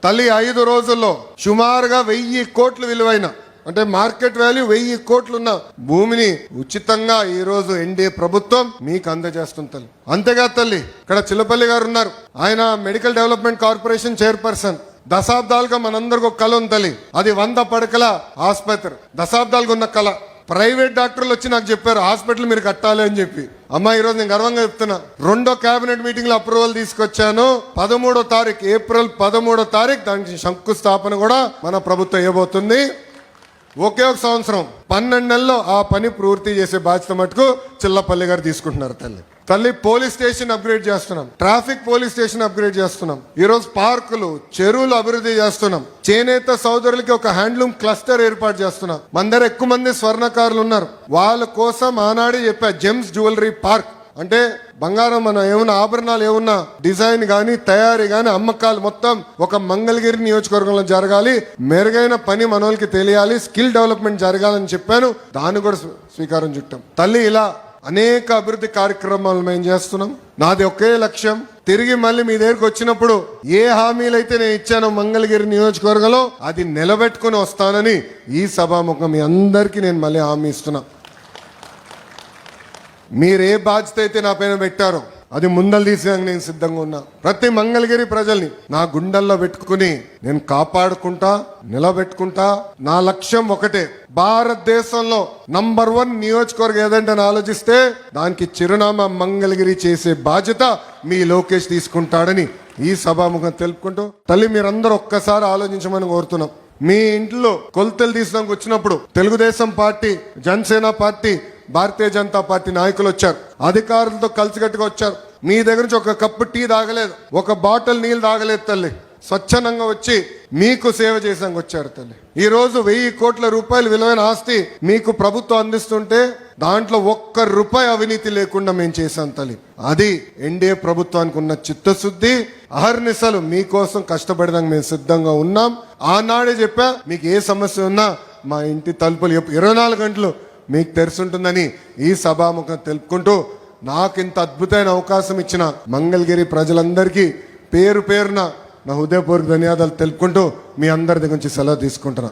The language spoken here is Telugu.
తల్లి 5 రోజుల్లో సుమారుగా 1000 కోట్లు విలువైన అంటే మార్కెట్ వాల్యూ 1000 కోట్లున్న భూమిని ఉచితంగా ఈ రోజు ఎన్డీఏ ప్రభుత్వం మీకు అందజేస్తుంది తల్లి. అంతేకాదు తల్లి, ఇక్కడ చిల్లపల్లి గారు ఉన్నారు, ఆయన మెడికల్ డెవలప్మెంట్ కార్పొరేషన్ చైర్పర్సన్. దశాబ్దాలుగా మనందరికి ఒక కళ ఉంది తల్లి, అది 100 పడకల ఆసుపత్రి. దశాబ్దాలుగా ఉన్న కళ. ప్రైవేట్ డాక్టర్లు వచ్చి నాకు చెప్పారు హాస్పిటల్ మీరు కట్టాలి అని చెప్పి. అమ్మా ఈరోజు నేను గర్వంగా చెప్తున్నా, 2వ కేబినెట్ మీటింగ్ లో అప్రూవల్ తీసుకొచ్చాను. 13వ తారీఖు ఏప్రిల్ 13వ తారీఖు దానికి శంకుస్థాపన కూడా మన ప్రభుత్వం ఇవ్వబోతుంది. ఒకే ఒక సంవత్సరం 12 నెలల్లో ఆ పని పూర్తి చేసే బాధ్యత మటుకు చిల్లపల్లి గారు తీసుకుంటున్నారు తల్లి. పోలీస్ స్టేషన్ అప్గ్రేడ్ చేస్తున్నాం, ట్రాఫిక్ పోలీస్ స్టేషన్ అప్గ్రేడ్ చేస్తున్నాం, ఈ రోజు పార్కులు చెరువులు అభివృద్ధి చేస్తున్నాం, చేనేత సోదరులకి ఒక హ్యాండ్లూమ్ క్లస్టర్ ఏర్పాటు చేస్తున్నాం. మన దగ్గర ఎక్కువ మంది స్వర్ణకారులు ఉన్నారు, వాళ్ళ కోసం ఆనాడే చెప్పా జెమ్స్ జ్యువెలరీ పార్క్. అంటే బంగారం మన ఏమన్నా ఆభరణాలు ఏమన్నా డిజైన్ గాని తయారీ గాని అమ్మకాలు మొత్తం ఒక మంగళగిరి నియోజకవర్గంలో జరగాలి, మెరుగైన పని మనోళ్ళకి తెలియాలి, స్కిల్ డెవలప్మెంట్ జరగాలని చెప్పాను. దాన్ని కూడా స్వీకారం చుట్టాం తల్లి. ఇలా అనేక అభివృద్ధి కార్యక్రమాలు మేము చేస్తున్నాం. నాది ఒకే లక్ష్యం, తిరిగి మళ్ళీ మీ దగ్గరికి వచ్చినప్పుడు ఏ హామీలైతే నేను ఇచ్చానో మంగళగిరి నియోజకవర్గంలో అది నిలబెట్టుకుని వస్తానని ఈ సభాముఖం మీ అందరికీ నేను మళ్ళీ హామీ ఇస్తున్నా. మీరే బాధ్యత అయితే నా పైన పెట్టారో అది ముందలు తీసేందుకు నేను సిద్ధంగా ఉన్నా. ప్రతి మంగళగిరి ప్రజల్ని నా గుండెల్లో పెట్టుకుని నేను కాపాడుకుంటా, నిలబెట్టుకుంటా. నా లక్ష్యం ఒకటే, భారతదేశంలో నంబర్ 1 నియోజకవర్గం ఏదంటే ఆలోచిస్తే దానికి చిరునామా మంగళగిరి చేసే బాధ్యత మీ లోకేష్ తీసుకుంటాడని ఈ సభాముఖం తెలుపుకుంటూ తల్లి మీరందరూ ఒక్కసారి ఆలోచించమని కోరుతున్నాం. మీ ఇంట్లో కొలతలు తీసడానికి వచ్చినప్పుడు Telugu Desam party, Janasena party, Bharatiya Janata party నాయకులు వచ్చారు, అధికారులతో కలిసికట్టుగా వచ్చారు. మీ దగ్గర నుంచి ఒక కప్పు టీ తాగలేదు, ఒక బాటిల్ నీళ్ళు తాగలేదు తల్లి. స్వచ్ఛందంగా వచ్చి మీకు సేవ చేసానికి వచ్చారు తల్లి. ఈ రోజు 1000 కోట్ల రూపాయలు విలువైన ఆస్తి మీకు ప్రభుత్వం అందిస్తుంటే దాంట్లో ₹1 అవినీతి లేకుండా మేము చేశాం తల్లి. అది ఎన్డీఏ ప్రభుత్వానికి ఉన్న చిత్తశుద్ధి. అహర్నిశలు మీకోసం కష్టపడడానికి మేము సిద్ధంగా ఉన్నాం. ఆనాడే చెప్పా, మీకు ఏ సమస్య ఉన్నా మా ఇంటి తలుపులు 24 గంటలు మీకు తెరుచుంటుందని ఈ సభాముఖం తెలుపుకుంటూ నాకు ఇంత అద్భుతమైన అవకాశం ఇచ్చిన మంగళగిరి ప్రజలందరికీ పేరు పేరున నా హృదయపూర్వక ధన్యవాదాలు తెలుపుకుంటూ మీ అందరి దగ్గర నుంచి సెలవు తీసుకుంటున్నా.